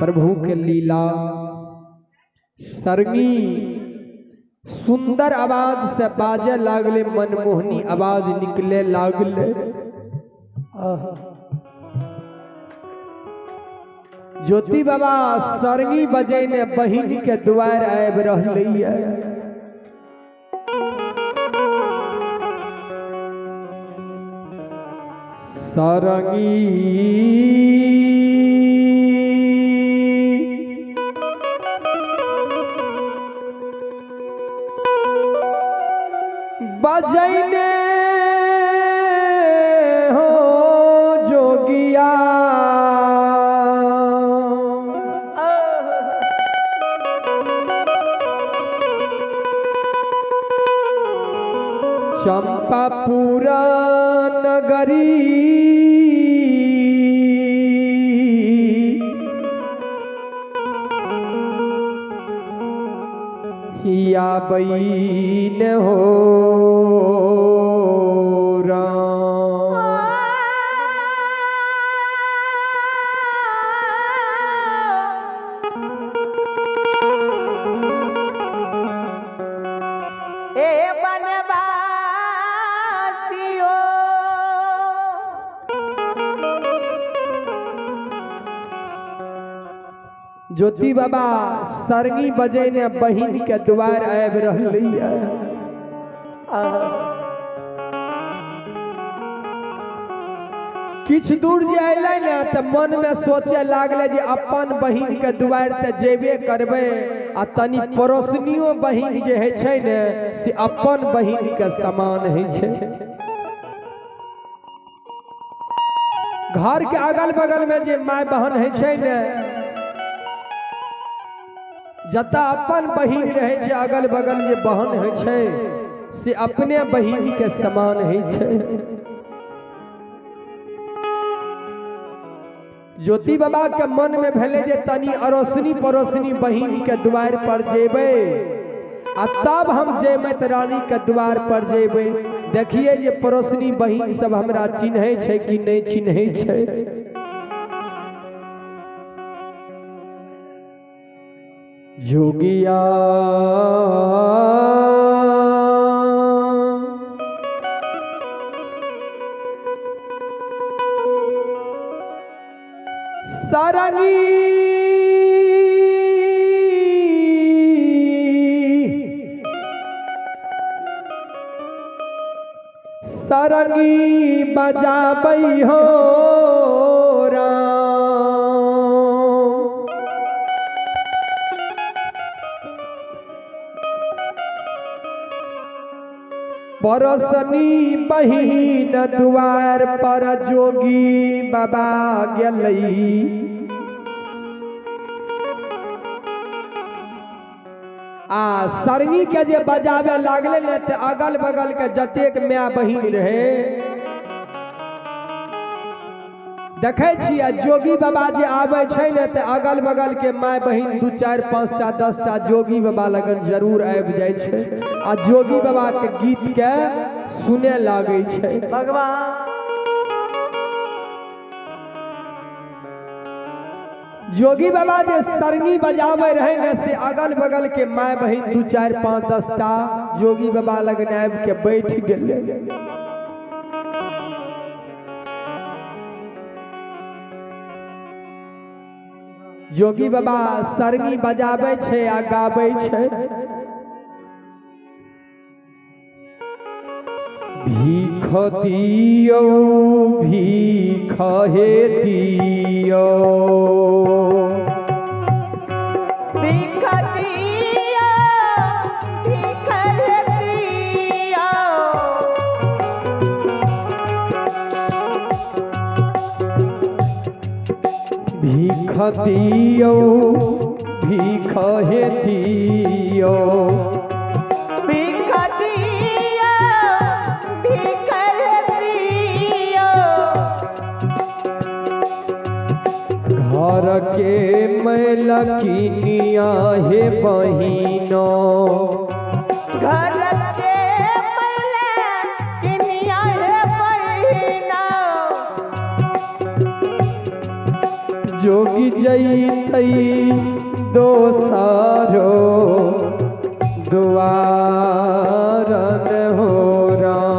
प्रभु के लीला। सरंगी सुंदर आवाज से बाजे लागले, मनमोहनी आवाज निकले लागले। ज्योति बाबा सरंगी बजैने बहिन के द्वार आब रहलै। सरंगी बजैने हो जोगिया, चंपापुर नगरी हिया बईन हो ज्योति बाबा सरंगी बजैने बहिन के द्वार आब रहलै। किछ दूर जे अयलै ने तऽ मन में सोचे लागले जे अपन बहिन के द्वार तऽ जेबे करबै, आ तनी पड़ोसनियो बहिन जे है छै ने से अपन बहिन के समान है छै। घर के अगल बगल में जे माय बहन है छै ने, जता अपन बहिन रहे छै अगल बगल जे बहन है छै से अपने बहिन के समान है छै। ज्योति बाबा के मन में भेले जे तनी अड़ोसनी पड़ोसनी बहिन के द्वार पर जेबै, आ तब हम जयमत रानी के द्वार पर जेबै। देखिए जे पड़ोसनी बहिन सब हमरा चिन्है छै कि नहीं चिन्है छै। जोगिया सरंगी सरंगी बजाबै हो पड़ोसनी बहिन द्वार पर जोगी बाबा गेलै। आ सरंगी के जे बजावे लागले ने ते अगल बगल के जतेक माय बहिन रहे देखे छियै, जोगी बाबा जे आवे छै ने ते अगल बगल के माय बहिन 2 4 5 टा 10 टा जोगी बाबा लगन जरूर आबि जाय छै, आ जोगी बाबा के गीत के सुने लागे छै। भगवान जोगी बाबा जे सरंगी बजावे रहे ने से अगल बगल के माय बहिन 2 4 5 10 टा जोगी बाबा लगन आबि के बैठ गेले। जोगी बाबा सरंगी बजाबै छै आ गाबै छै। भीख दियो भीख हे दियो, भीख दियो भीख हे दियो, भीख दियो भीख हे दियो, भीख दियो भीख हे दियो, घर के मैलकिनिया हे बहिनो, घर के मैलकिनिया हे बहिनो, जोगी जैतई दोसारो दुआरन हो राम।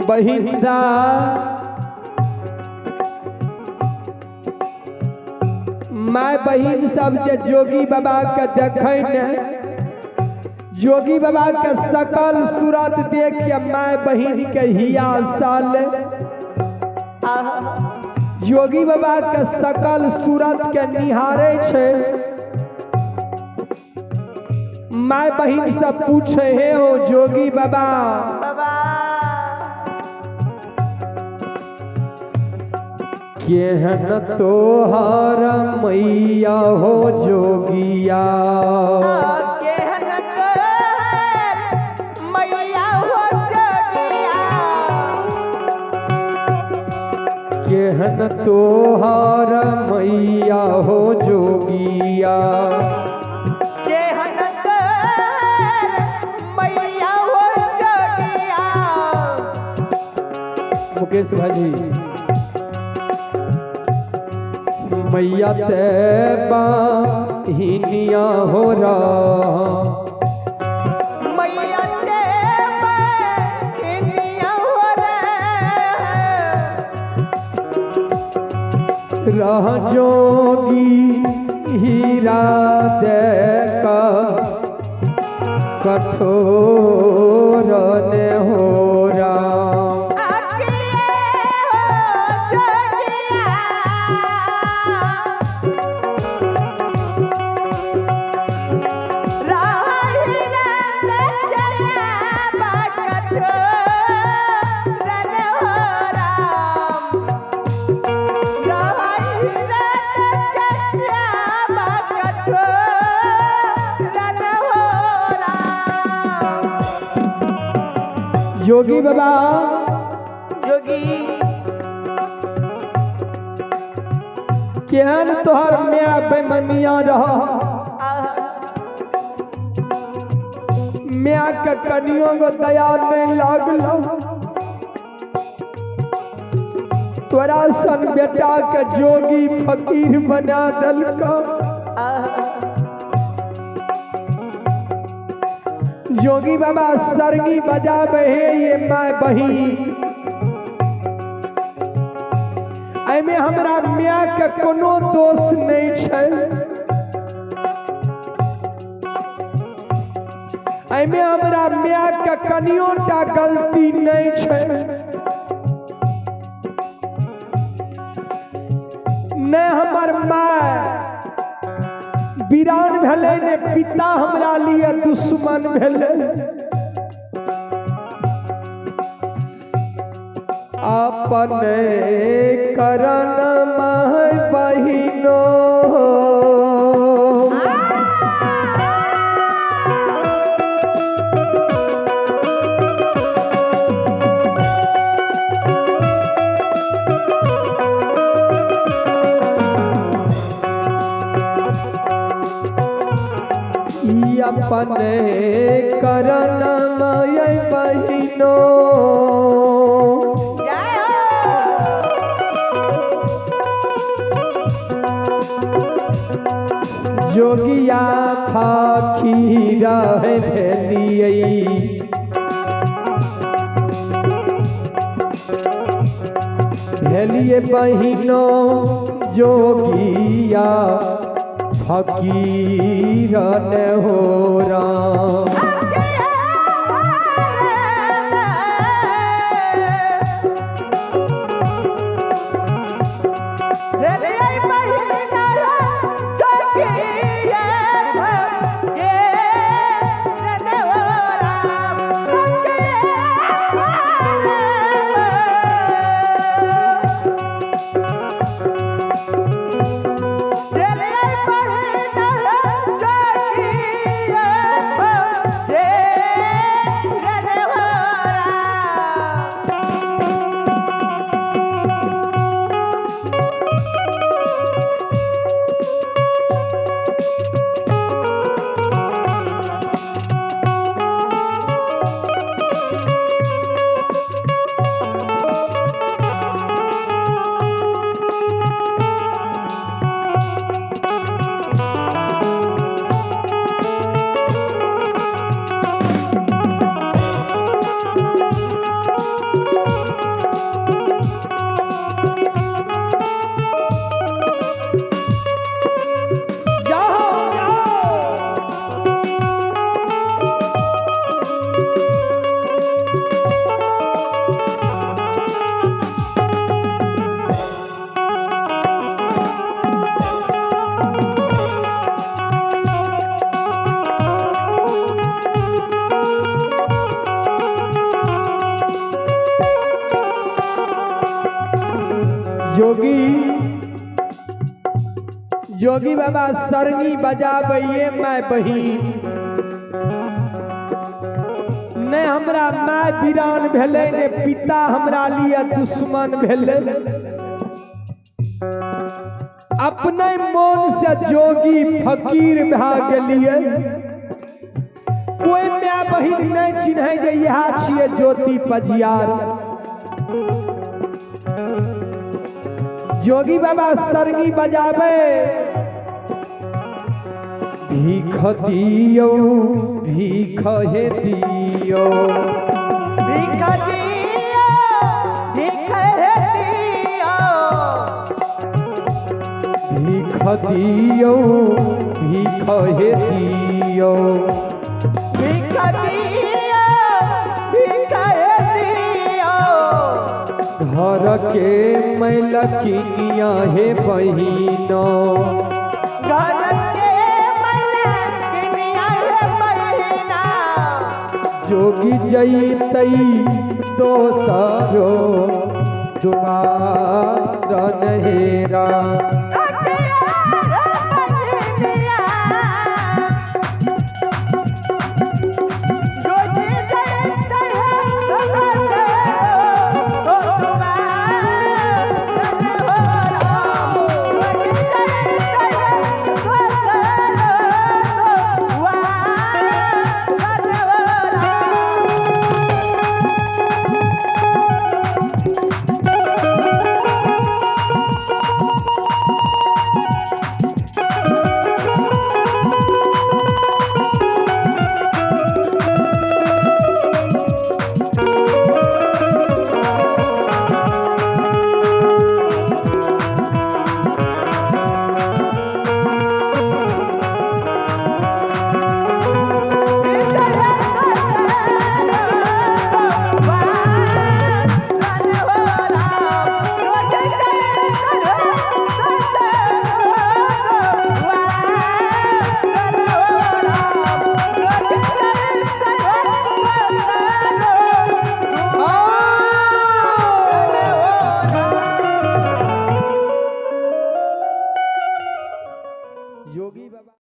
बहिंदा माय बहिन सब जे जोगी बाबा के देखे ने, जोगी बाबा के सकल सूरत देख के माय बहिन के हिया साल, जोगी बाबा के सकल सूरत के निहारे छे। माय बहिन सब पूछे हे हो जोगी बाबा केहन तोहर मैया हो जोगिया, केहन तोहर मैया हो जोगिया, केहन तोहर मैया हो जोगिया, केहन तोहर मैया हो जोगिया। मुकेश भाजी मैया ते बाहिनिया हो राम, मैया ते बाहिनिया हो रह जोगी हीरा दे का कठोर ने हो राम। जोगी बाबा जोगी केहन तोहर मैया बेमनिया रह, मैया के कनियों को दया नहीं लागलो, तोरा सन बेटा के जोगी फकीर बना दलका। जोगी बाबा सरगी बजावे हे ये माय बहिन, एमे हमरा मियाँ के कोनो दोष नहीं छै, एमे हमरा मियाँ के कनियो टा गलती नहीं छै। ने हमर माय वीरान भेले ने पिता हमरा लिए दुश्मन भेले। अपने करन माय बहिनो अपने करन माय बहिनो जोगिया फाखी रहे भेलिए बहिनो जोगिया फकीर ने हो राम। जोगी बाबा सरनी बजाबैये मैं बहिन ने हमरा माय वीरान भेले ने पिता हमरा लिए दुश्मन भेले। अपने मन से जोगी फकीर भा गेलिए। कोई माय बहिन नहीं चिन्हे जे यह छिए ज्योति पजियार। जोगी बाबा सरगी बजाबे भीख दियो भीख हे दियो भीख दियो भीख हे दियो भीख दियो भीख हे दियो भीख दियो भीख हे दियो घर के मैलकिनिया हे बहिनो घर के मैलकिनिया हे बहिना जोगी जैतई दोसरो दुआर नहेरा।